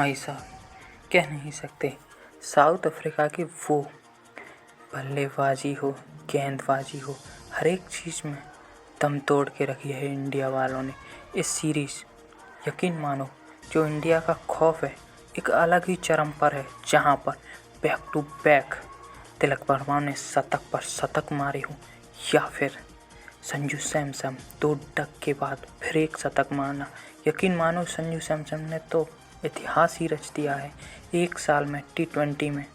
भाई साहब, कह नहीं सकते। साउथ अफ्रीका की वो बल्लेबाजी हो, गेंदबाजी हो, हर एक चीज़ में दम तोड़ के रखी है इंडिया वालों ने। इस सीरीज़ यकीन मानो, जो इंडिया का खौफ है एक अलग ही चरम पर है, जहां पर back to back Tilak Varma ने शतक पर शतक मारे हों, या फिर संजू सैमसन 2 डक के बाद फिर एक शतक मारना। यकीन मानो, संजू सैमसन ने तो इतिहास ही रच दिया है। एक साल में T20 में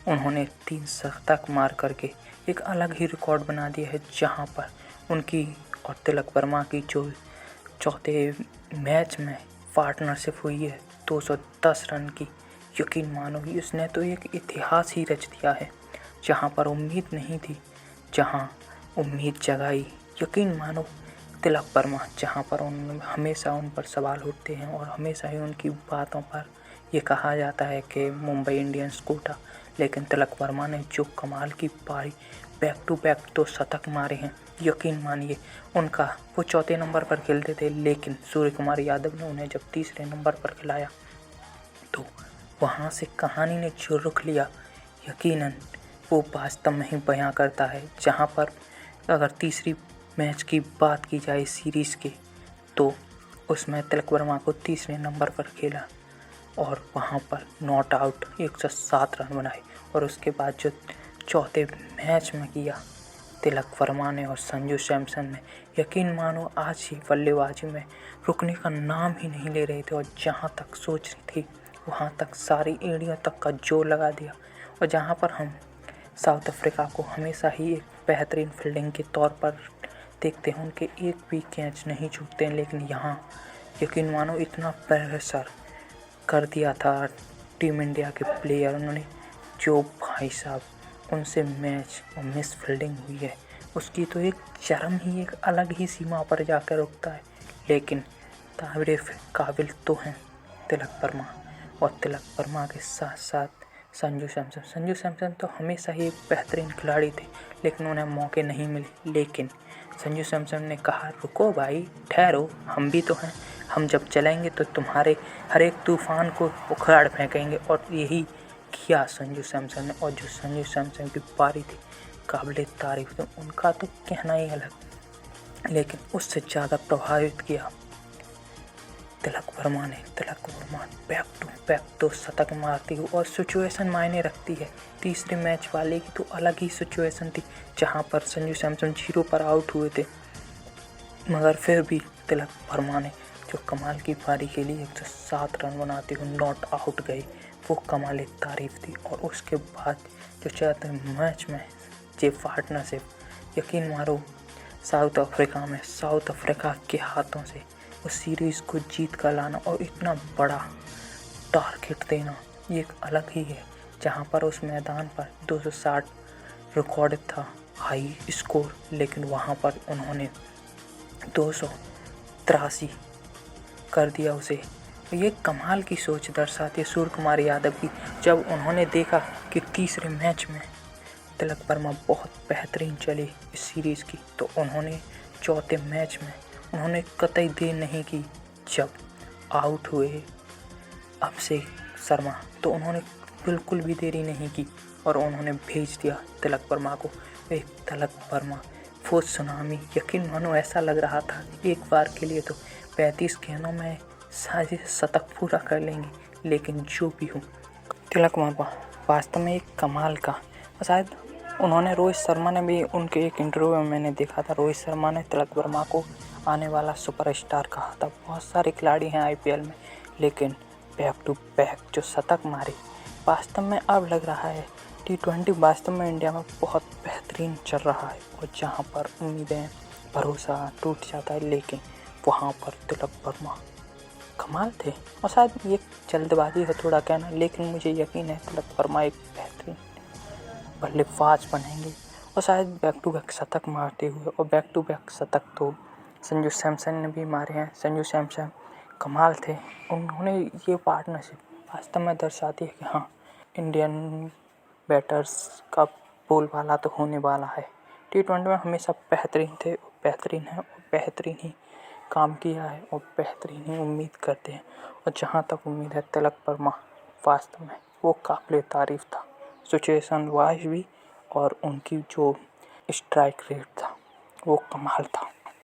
उन्होंने 3 शतक मार करके एक अलग ही रिकॉर्ड बना दिया है, जहां पर उनकी और तिलक वर्मा की जो चौथे मैच में पार्टनरशिप हुई है 210 रन की। यकीन मानो, इसने तो एक इतिहास ही रच दिया है। जहां पर उम्मीद नहीं थी, जहां उम्मीद जगाई। यकीन मानो, तिलक वर्मा जहां पर हमेशा उन पर सवाल उठते हैं और हमेशा ही उनकी बातों पर ये कहा जाता है कि मुंबई इंडियंस कोटा, लेकिन तिलक वर्मा ने जो कमाल की पारी बैक टू बैक 2 शतक मारे हैं। यकीन मानिए, उनका वो चौथे नंबर पर खेलते थे, लेकिन सूर्य कुमार यादव ने उन्हें जब तीसरे नंबर पर खिलाया तो वहाँ से कहानी ने जो रुख लिया, यकीनन वो वास्तव में ही बयां करता है। जहाँ पर अगर तीसरी मैच की बात की जाए सीरीज़ की, तो उसमें तिलक वर्मा को तीसरे नंबर पर खेला और वहाँ पर नॉट आउट 107 रन बनाए, और उसके बाद जो चौथे मैच में किया तिलक वर्मा ने और संजू सैमसन ने, यकीन मानो आज ही बल्लेबाजी में रुकने का नाम ही नहीं ले रहे थे। और जहाँ तक सोच रही थी वहाँ तक सारी एड़ियों तक का जोर लगा दिया। और जहाँ पर हम साउथ अफ्रीका को हमेशा ही एक बेहतरीन फील्डिंग के तौर पर देखते हैं, उनके एक भी कैच नहीं छूटते हैं, लेकिन यहाँ यकीन मानो इतना प्रेशर कर दिया था टीम इंडिया के प्लेयर उन्होंने, जो भाई साहब उनसे मैच और मिस फील्डिंग हुई है उसकी तो एक चरम ही एक अलग ही सीमा पर जाकर रुकता है। लेकिन तारीफ काबिल तो हैं तिलक वर्मा, और तिलक वर्मा के साथ साथ संजू सैमसन तो हमेशा ही एक बेहतरीन खिलाड़ी थे, लेकिन उन्हें मौके नहीं मिले। लेकिन संजू सैमसन ने कहा, रुको भाई, ठहरो, हम भी तो हैं, हम जब चलेंगे तो तुम्हारे हर एक तूफान को उखाड़ फेंकेंगे। और यही किया संजू सैमसन ने। और जो संजू सैमसन की पारी थी काबिल तारीफ, तो उनका तो कहना ही अलग, लेकिन उससे ज़्यादा प्रभावित किया तिलक वर्मा ने। Tilak Varma back to back 2 शतक मारती हुई, और सिचुएशन मायने रखती है। तीसरे मैच वाले की तो अलग ही सिचुएशन थी, जहां पर संजू सैमसन 0 पर आउट हुए थे, मगर फिर भी तिलक वर्मा ने जो कमाल की पारी के लिए 107 रन बनाते हुए नॉट आउट गए, वो कमाल तारीफ थी। और उसके बाद जो चौथे मैच में ये पार्टनरशिप, यकीन मारो, साउथ अफ्रीका के हाथों से उस सीरीज़ को जीत कर लाना और इतना बड़ा टारगेट देना, ये एक अलग ही है। जहां पर उस मैदान पर 260 रिकॉर्ड था हाई स्कोर, लेकिन वहां पर उन्होंने 283 कर दिया उसे। ये कमाल की सोच दर्शाती है सूर्य कुमार यादव की। जब उन्होंने देखा कि तीसरे मैच में तिलक वर्मा बहुत बेहतरीन चली इस सीरीज़ की, तो उन्होंने चौथे मैच में उन्होंने कतई देर नहीं की। जब आउट हुए अभिषेक शर्मा, तो उन्होंने बिल्कुल भी देरी नहीं की और उन्होंने भेज दिया तिलक वर्मा को। एक तिलक वर्मा वो सुनामी, यकीन मानो ऐसा लग रहा था एक बार के लिए तो 35 गेंदों में साझे शतक पूरा कर लेंगे। लेकिन जो भी हो, तिलक वर्मा वास्तव में एक कमाल का, और शायद उन्होंने रोहित शर्मा ने भी, उनके एक इंटरव्यू में मैंने देखा था, रोहित शर्मा ने तिलक वर्मा को आने वाला सुपरस्टार कहा था। बहुत सारे खिलाड़ी हैं आईपीएल में, लेकिन बैक टू बैक जो शतक मारे, वास्तव में अब लग रहा है T20 वास्तव में इंडिया में बहुत बेहतरीन चल रहा है। और जहां पर उम्मीदें, भरोसा टूट जाता है, लेकिन वहां पर तिलक वर्मा कमाल थे। और शायद ये जल्दबाजी है थोड़ा कहना, लेकिन मुझे यकीन है तिलक वर्मा एक बेहतरीन बल्लेबाज बनेंगे और शायद बैक टू बैक शतक मारते हुए। और बैक टू बैक शतक तो संजू सैमसन ने भी मारे हैं। संजू सैमसन कमाल थे। उन्होंने ये पार्टनरशिप वास्तव में दर्शाती है कि हाँ, इंडियन बैटर्स का बोलबाला तो होने वाला है। T20 में हमेशा बेहतरीन थे, बेहतरीन है और बेहतरीन ही काम किया है और बेहतरीन ही उम्मीद करते हैं। और जहाँ तक उम्मीद है तिलक वर्मा वास्तव में वो काबिल तारीफ़ था, सिचुएशन वाइज भी, और उनकी जो स्ट्राइक रेट था वो कमाल था।